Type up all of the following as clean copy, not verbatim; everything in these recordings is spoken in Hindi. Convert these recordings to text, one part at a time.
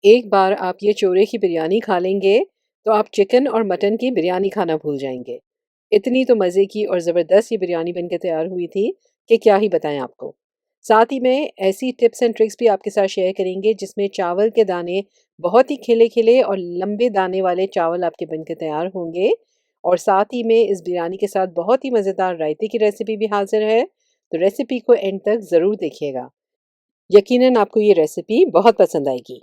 एक बार आप ये चोरे की बिरयानी खा लेंगे, तो आप चिकन और मटन की बिरयानी खाना भूल जाएँगे। इतनी तो मज़े की और ज़बरदस्त ये बिरयानी बन के तैयार हुई थी कि क्या ही बताएँ आपको। साथ ही में ऐसी टिप्स एंड ट्रिक्स भी आपके साथ शेयर करेंगे जिसमें चावल के दाने बहुत ही खिले-खिले और लंबे दाने वाले चावल आपके बन के तैयार होंगे। और साथ ही में इस बिरयानी के साथ बहुत ही मज़ेदार रायते की रेसिपी भी हाज़िर है, तो रेसिपी को एंड तक ज़रूर देखिएगा। यकीनन आपको ये रेसिपी बहुत पसंद आएगी।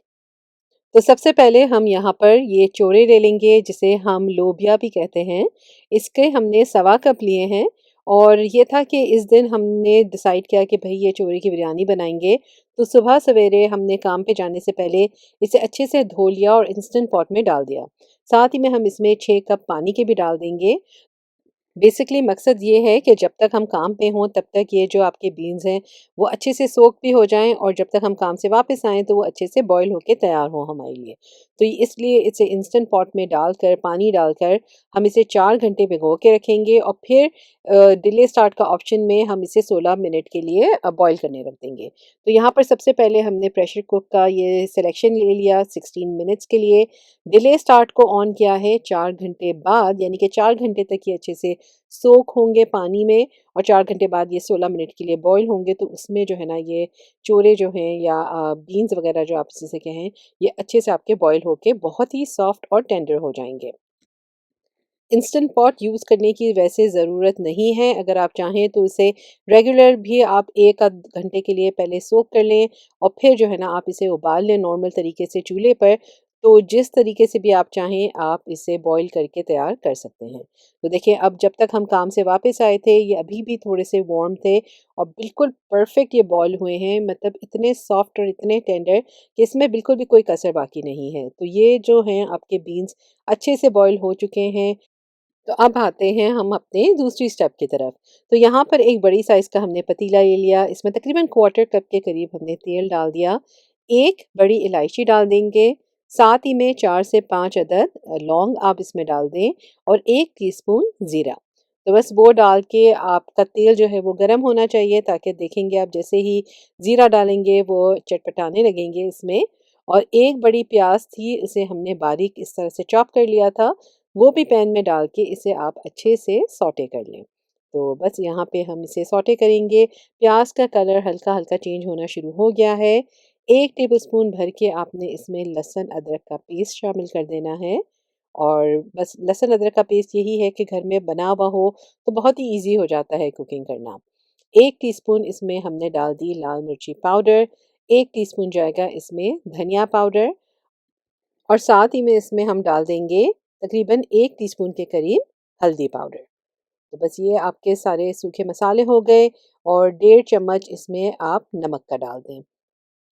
तो सबसे पहले हम यहाँ पर ये चोरे ले लेंगे जिसे हम लोबिया भी कहते हैं। इसके हमने सवा कप लिए हैं और ये था कि इस दिन हमने डिसाइड किया कि भई ये चोरे की बिरयानी बनाएँगे। तो सुबह सवेरे हमने काम पे जाने से पहले इसे अच्छे से धो लिया और इंस्टेंट पॉट में डाल दिया। साथ ही में हम इसमें 6 कप पानी के भी डाल देंगे। बेसिकली मकसद ये है कि जब तक हम काम पे हों तब तक ये जो आपके बीन्स हैं वो अच्छे से सोक भी हो जाएं और जब तक हम काम से वापस आएँ तो वो अच्छे से बॉईल होके तैयार हो हमारे लिए। तो इसलिए इसे इंस्टेंट पॉट में डालकर पानी डालकर हम इसे 4 घंटे भिगो के रखेंगे और फिर डिले स्टार्ट का ऑप्शन में हम इसे 16 मिनट के लिए बॉईल करने रख देंगे। तो यहाँ पर सबसे पहले हमने प्रेशर कुक का ये सिलेक्शन ले लिया 16 मिनट्स के लिए। डिले स्टार्ट को ऑन किया है 4 घंटे बाद, यानी कि 4 घंटे तक ये अच्छे से सोक होंगे पानी में और 4 घंटे बाद ये 16 मिनट के लिए बॉईल होंगे, तो उसमें जो है ना ये चोरे जो हैं या बीन्स वगैरह जो आप जिसे कहें, ये अच्छे से आपके बॉईल होके बहुत ही सॉफ्ट और टेंडर हो जाएँगे। इंस्टेंट पॉट यूज़ करने की वैसे ज़रूरत नहीं है, अगर आप चाहें तो इसे रेगुलर भी आप 1 आध घंटे के लिए पहले सोक कर लें और फिर जो है ना आप इसे उबाल लें नॉर्मल तरीके से चूल्हे पर। तो जिस तरीके से भी आप चाहें आप इसे बॉईल करके तैयार कर सकते हैं। तो देखिए अब जब तक हम काम से वापस आए थे ये अभी भी थोड़े से वार्म थे और बिल्कुल परफेक्ट ये बॉईल हुए हैं, मतलब इतने सॉफ्ट और इतने टेंडर कि इसमें बिल्कुल भी कोई कसर बाकी नहीं है। तो ये जो हैं आपके बीन्स अच्छे से बॉईल हो चुके हैं। तो अब आते हैं हम अपने दूसरी स्टेप की तरफ। तो यहाँ पर एक बड़ी साइज़ का हमने पतीला ले लिया, इसमें तकरीबन क्वार्टर कप के करीब हमने तेल डाल दिया। एक बड़ी इलायची डाल देंगे, साथ ही में 4 से 5 अदद लौंग आप इसमें डाल दें और 1 टीस्पून ज़ीरा। तो बस वो डाल के आपका तेल जो है वो गरम होना चाहिए, ताकि देखेंगे आप जैसे ही ज़ीरा डालेंगे वो चटपटाने लगेंगे इसमें। और एक बड़ी प्याज़ थी, उसे हमने बारीक इस तरह से चॉप कर लिया था, वो भी पैन में डाल के इसे आप अच्छे से सौटे कर लें। तो बस यहाँ पे हम इसे सौटे करेंगे। प्याज का कलर हल्का-हल्का चेंज होना शुरू हो गया है। 1 टेबलस्पून भर के आपने इसमें लहसुन अदरक का पेस्ट शामिल कर देना है। और बस लहसुन अदरक का पेस्ट यही है कि घर में बना हुआ हो तो बहुत ही ईज़ी हो जाता है कुकिंग करना। 1 टीस्पून इसमें हमने डाल दी लाल मिर्ची पाउडर, 1 टीस्पून जाएगा इसमें धनिया पाउडर और साथ ही में इसमें हम डाल देंगे तकरीबन 1 टीस्पून के करीब हल्दी पाउडर। तो बस ये आपके सारे सूखे मसाले हो गए और 1.5 चम्मच इसमें आप नमक का डाल दें।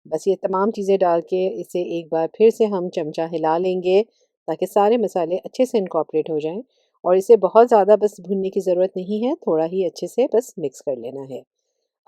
बस ये तमाम चीज़ें डाल के इसे एक बार फिर से हम चमचा हिला लेंगे ताकि सारे मसाले अच्छे से इनकॉर्पोरेट हो जाएँ। और इसे बहुत ज़्यादा बस भूनने की ज़रूरत नहीं है, थोड़ा ही अच्छे से बस मिक्स कर लेना है।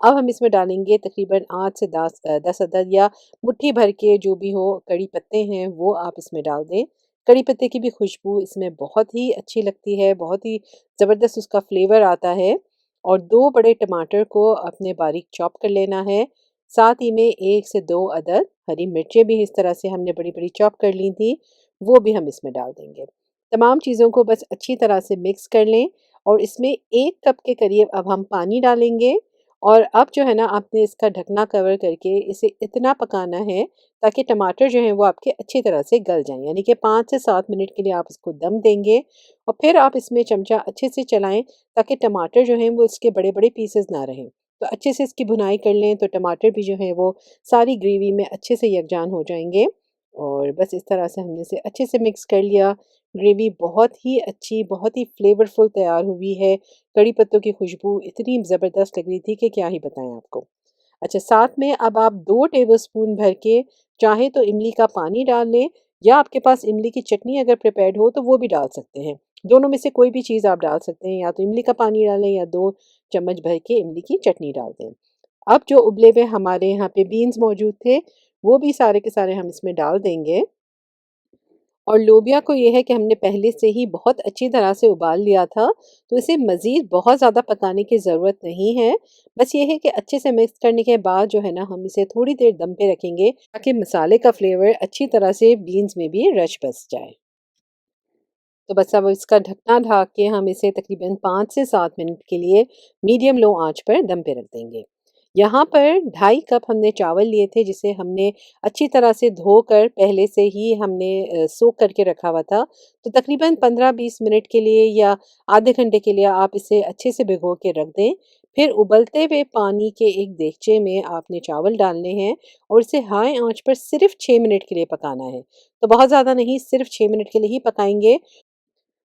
अब हम इसमें डालेंगे तकरीबन 8 से 10 अदद या मुट्ठी भर के जो भी हो कड़ी पत्ते हैं वो आप इसमें डाल दें। कड़ी पत्ते की भी खुशबू इसमें बहुत ही अच्छी लगती है, बहुत ही ज़बरदस्त उसका फ्लेवर आता है। और 2 बड़े टमाटर को अपने बारीक चॉप कर लेना है। साथ ही में 1 से 2 अदद हरी मिर्चें भी इस तरह से हमने बड़ी-बड़ी चॉप कर ली थी, वो भी हम इसमें डाल देंगे। तमाम चीज़ों को बस अच्छी तरह से मिक्स कर लें और इसमें 1 कप के करीब अब हम पानी डालेंगे। और अब जो है ना आपने इसका ढकना कवर करके इसे इतना पकाना है ताकि टमाटर जो हैं वो आपके अच्छी तरह से गल जाएँ, यानी कि 5 से 7 मिनट के लिए आप इसको दम देंगे और फिर आप इसमें चमचा अच्छे से चलाएँ ताकि टमाटर जो हैं वो इसके बड़े-बड़े पीसेस ना रहें। तो अच्छे से इसकी भुनाई कर लें तो टमाटर भी जो है वो सारी ग्रेवी में अच्छे से यकजान हो जाएँगे। और बस इस तरह से हमने इसे अच्छे से मिक्स कर लिया। ग्रेवी बहुत ही अच्छी, बहुत ही फ्लेवरफुल तैयार हुई है। कड़ी पत्तों की खुशबू इतनी ज़बरदस्त लग रही थी कि क्या ही बताएँ आपको। अच्छा, साथ में अब आप 2 टेबलस्पून भर के चाहें तो इमली का पानी डाल लें या आपके पास इमली की चटनी अगर प्रिपेयर्ड हो तो वो भी डाल सकते हैं। दोनों में से कोई भी चीज़ आप डाल सकते हैं, या तो इमली का पानी डालें या 2 चम्मच भर के इमली की चटनी डाल दें। अब जो उबले हुए हमारे यहाँ पे बीन्स मौजूद थे, वो भी सारे के सारे हम इसमें डाल देंगे और लोबिया को ये है कि हमने पहले से ही बहुत अच्छी तरह से उबाल लिया था, तो इसे मज़ीद बहुत ज़्यादा पकाने की ज़रूरत नहीं है। बस ये है कि अच्छे से मिक्स करने के बाद जो है ना, हम इसे थोड़ी देर दम पे रखेंगे ताकि मसाले का फ्लेवर अच्छी तरह से बीन्स में भी रच बस जाए। तो बस अब इसका ढकना ढक के हम इसे तकरीबन 5 से 7 मिनट के लिए मीडियम लो आंच पर दम पे रख देंगे। यहाँ पर 2.5 कप हमने चावल लिए थे, जिसे हमने अच्छी तरह से धोकर पहले से ही हमने सोक करके रखा हुआ था। तो तकरीबन 15-20 मिनट के लिए या आधे घंटे के लिए आप इसे अच्छे से भिगो के रख दें। फिर उबलते हुए पानी के एक देगचे में आपने चावल डालने हैं और इसे हाई आंच पर सिर्फ 6 मिनट के लिए पकाना है। तो बहुत ज़्यादा नहीं, सिर्फ 6 मिनट के लिए ही पकाएंगे।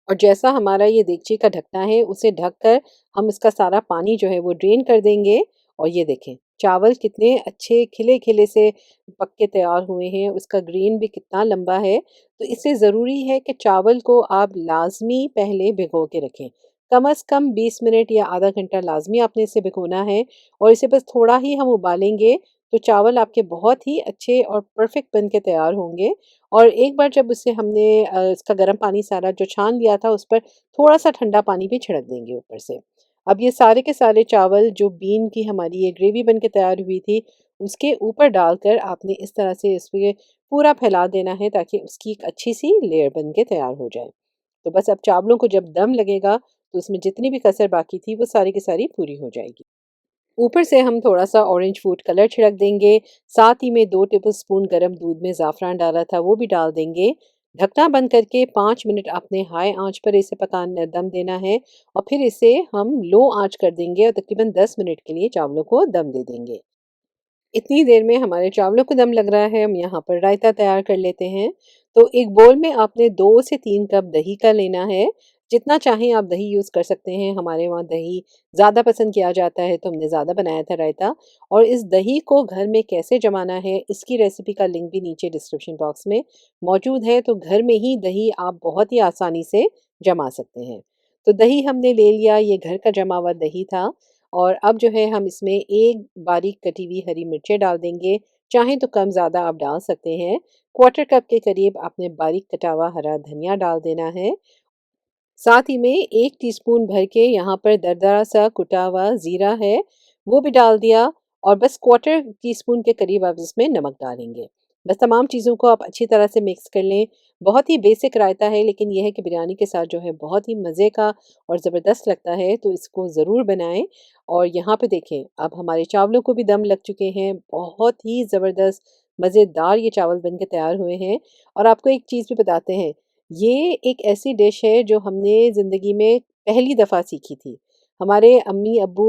और जैसा हमारा ये देगची का ढकना है, उसे ढक कर हम इसका सारा पानी जो है वो ड्रेन कर देंगे। और ये देखें, चावल कितने अच्छे खिले-खिले से पक के तैयार हुए हैं, उसका ग्रेन भी कितना लंबा है। तो इससे ज़रूरी है कि चावल को आप लाज़मी पहले भिगो के रखें। कम से कम 20 मिनट या आधा घंटा लाज़मी आपने इसे भिगोना है और इसे बस थोड़ा ही हम उबालेंगे, तो चावल आपके बहुत ही अच्छे और परफेक्ट बन के तैयार होंगे। और एक बार जब उसे हमने इसका गर्म पानी सारा जो छान लिया था, उस पर थोड़ा-सा ठंडा पानी भी छिड़क देंगे ऊपर से। अब ये सारे के सारे चावल जो बीन की हमारी ये ग्रेवी बन के तैयार हुई थी, उसके ऊपर डालकर आपने इस तरह से इसमें पूरा फैला देना है ताकि उसकी एक अच्छी-सी लेयर बन के तैयार हो जाए। तो बस अब चावलों को जब दम लगेगा, तो उसमें जितनी भी कसर बाकी थी, वो सारी की सारी पूरी हो जाएगी। ऊपर से हम थोड़ा-सा ऑरेंज फूड कलर छिड़क देंगे, साथ ही में 2 टेबलस्पून गरम दूध में ज़ाफ़रान डाला था, वो भी डाल देंगे। ढकना बंद करके 5 मिनट आपने हाई आँच पर इसे दम देना है और फिर इसे हम लो आँच कर देंगे और तकरीबन 10 मिनट के लिए चावलों को दम दे देंगे। इतनी देर में हमारे चावलों को दम लग रहा है, हम यहाँ पर रायता तैयार कर लेते हैं। तो एक बोल में आपने 2 से 3 कप दही का लेना है। जितना चाहें आप दही यूज़ कर सकते हैं, हमारे वहाँ दही ज़्यादा पसंद किया जाता है, तो हमने ज़्यादा बनाया था रायता। और इस दही को घर में कैसे जमाना है, इसकी रेसिपी का लिंक भी नीचे डिस्क्रिप्शन बॉक्स में मौजूद है, तो घर में ही दही आप बहुत ही आसानी से जमा सकते हैं। तो दही हमने ले लिया, ये घर का जमा हुआ दही था। और अब जो है हम इसमें एक बारीक कटी हुई हरी मिर्चें डाल देंगे, चाहें तो कम ज़्यादा आप डाल सकते हैं। क्वार्टर कप के करीब आपने बारीक कटा हुआ हरा धनिया डाल देना है। साथ ही में 1 टीस्पून भर के यहाँ पर दरदरा सा कुटा हुआ ज़ीरा है, वो भी डाल दिया। और बस क्वार्टर टीस्पून के करीब आप इसमें नमक डालेंगे। बस तमाम चीज़ों को आप अच्छी तरह से मिक्स कर लें। बहुत ही बेसिक रायता है, लेकिन ये है कि बिरयानी के साथ जो है बहुत ही मज़े का और ज़बरदस्त लगता है, तो इसको ज़रूर बनाएँ। और यहाँ पे देखें, अब हमारे चावलों को भी दम लग चुके हैं, बहुत ही ज़बरदस्त मज़ेदार ये चावल बन के तैयार हुए हैं। और आपको एक चीज़ भी बताते हैं, ये एक ऐसी डिश है जो हमने ज़िंदगी में पहली दफ़ा सीखी थी। हमारे अम्मी-अब्बू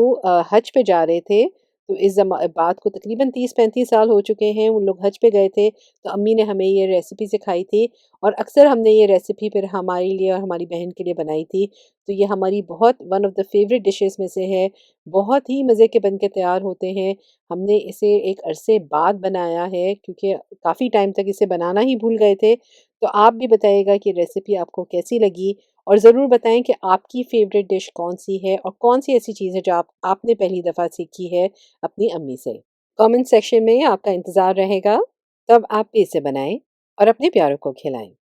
हज पे जा रहे थे, तो इस बात को तकरीबन 30-35 साल हो चुके हैं, उन लोग हज पे गए थे, तो अम्मी ने हमें ये रेसिपी सिखाई थी। और अक्सर हमने ये रेसिपी फिर हमारे लिए और हमारी बहन के लिए बनाई थी। तो ये हमारी बहुत one of the favourite dishes में से है, बहुत ही मज़े के बन के तैयार होते हैं। हमने इसे एक अरसे बाद बनाया है, क्योंकि काफ़ी टाइम तक इसे बनाना ही भूल गए थे। तो आप भी बताइएगा कि रेसिपी आपको कैसी लगी और ज़रूर बताएं कि आपकी फ़ेवरेट डिश कौन-सी है और कौन-सी ऐसी चीज़ है जो आपने पहली दफ़ा सीखी है अपनी अम्मी से। कमेंट सेक्शन में आपका इंतज़ार रहेगा, तब आप भी इसे बनाएँ और अपने प्यारों को खिलाएँ।